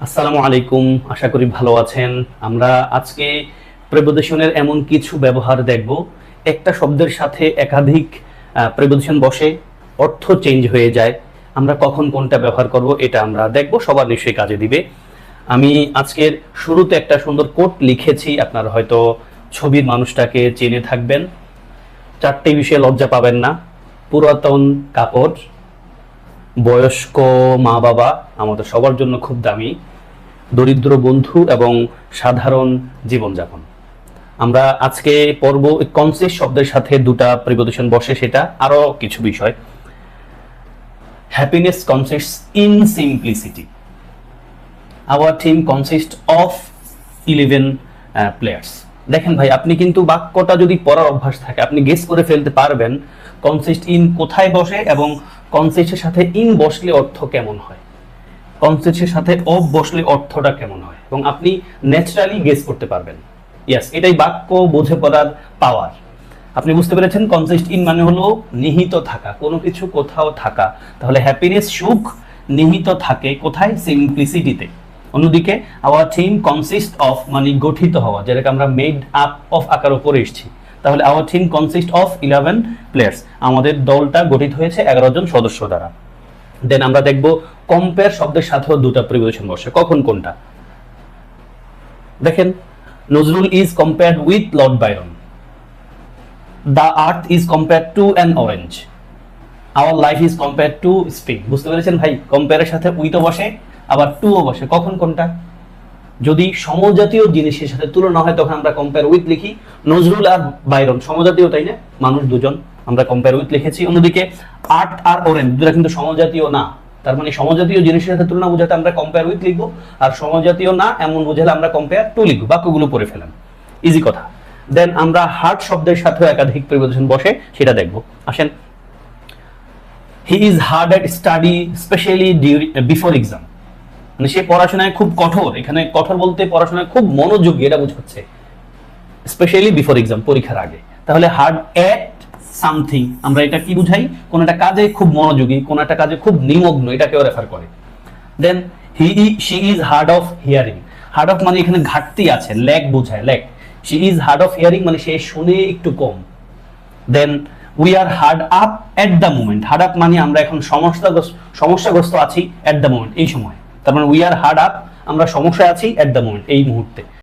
আসসালামু আলাইকুম, আশা করি ভালো আছেন। আমরা আজকে প্রিপোজিশনের এমন কিছু ব্যবহার দেখব, একটা শব্দের সাথে একাধিক প্রিপোজিশন বসে, অর্থ চেঞ্জ হয়ে যায়। আমরা কখন কোনটা ব্যবহার করব এটা আমরা দেখব, সবার নিশ্চয়ই কাজে দিবে। আমি আজকের শুরুতে একটা সুন্দর কোট লিখেছি, আপনারা হয়তো ছবির মানুষটাকে চেনে থাকবেন। 4টে বিষয়ে লজ্জা পাবেন না: পুরাতন কাপড়, বয়স্ক মা বাবা আমাদের সবার জন্য খুব দামি, দরিদ্র বন্ধু এবং সাধারণ জীবনযাপন। আমরা আজকে পড়ব কনসিস্ট শব্দের সাথে দুটা প্রিপোজিশন বসে, সেটা আরো কিছু বিষয়। Happiness consists in simplicity. Our team consist of 11 players. দেখেন ভাই, আপনি কিন্তু বাক্যটা যদি পড়ার অভ্যাস থাকে, আপনি গেস করে ফেলতে পারবেন কনসিস্ট ইন কোথায় বসে এবং কনসিস্টের সাথে ইন বসলে অর্থ কেমন হয়, কনসিস্টের সাথে অফ বসলে অর্থটা কেমন হয়, এবং আপনি ন্যাচারালি গেস করতে পারবেন। ইয়েস, এটাই বাক্য বুঝে পড়ার পাওয়ার। আপনি বুঝতে পেরেছেন কনসিস্ট ইন মানে হলো নিহিত থাকা, কোনো কিছু কোথাও থাকা। তাহলে হ্যাপিনেস, সুখ নিহিত থাকে কোথায়? সিম্পলিসিটিতে। অন্যদিকে আওয়ার টিম কনসিস্ট অফ মানে গঠিত হওয়া, যেটাকে আমরা মেড আপ অফ আকার উপরে এসেছি। তাহলে our team consist of 11 players, আমাদের দলটা গঠিত হয়েছে 11 জন সদস্য দ্বারা। দেন আমরা দেখব কম্পেয়ার শব্দের সাথেও দুটা প্রিপোজিশন বসে, কখন কোনটা। দেখেন, Nazrul is compared with Lord Byron, the earth is compared to an orange, our life is compared two spring. বুঝতে পেরেছেন ভাই, কম্পেয়ারের সাথে উইথও বসে, আবার টুও বসে, কখন কোনটা। যদি সমজাতীয় জিনিসের সাথে তুলনা হয় তখন আমরা কম্পেয়ার উইথ লিখি। নজরুল আর বাইরন সমজাতীয়, তাই না? মানুষ দুজন, আমরা কম্পেয়ার উইথ লিখেছি। অন্যদিকে আর্ট আর অরেঞ্জ দুটা কিন্তু সমজাতীয় না, তার মানে সমজাতীয় জিনিসের সাথে তুলনা বোঝাতে আমরা কম্পেয়ার উইথ লিখবো, আর সমজাতীয় না এমন বোঝালে আমরা কম্পেয়ার টু লিখবো। বাক্যগুলো পড়ে ফেলেন, ইজি কথা। দেন আমরা হার্ট শব্দের সাথেও একাধিক প্রিপোজিশন বসে, সেটা দেখবো। আসেন, he is hard at study specially before exam. মানে সে পড়াশোনায় খুব কঠোর, এখানে কঠোর বলতে পড়াশোনায় খুব মনোযোগী, এটা বোঝাচ্ছে। স্পেশালি বিফোর এক্সাম, পরীক্ষার আগে। তাহলে হার্ড এট সামথিং, আমরা এটা কি বুঝাই? কোন একটা কাজে খুব মনোযোগী, কোন একটা কাজে খুব নিমগ্ন, এটাকেও রেফার করে। Then she is hard of hearing. Hard of মানে এখানে ঘাটতি আছে, ল্যাক বোঝায়, lack. She is hard of hearing মানে সে শুনে একটু কম। Then we are hard up at the moment. Hard up মানে আমরা এখন সমস্যাগ্রস্ত আছি এট দ্য মোমেন্ট, এই সময়। তার মানে উই আর হার্ড আপ, আমরা সমস্যায় আছি এট দ্য মোমেন্ট, এই মুহূর্তে।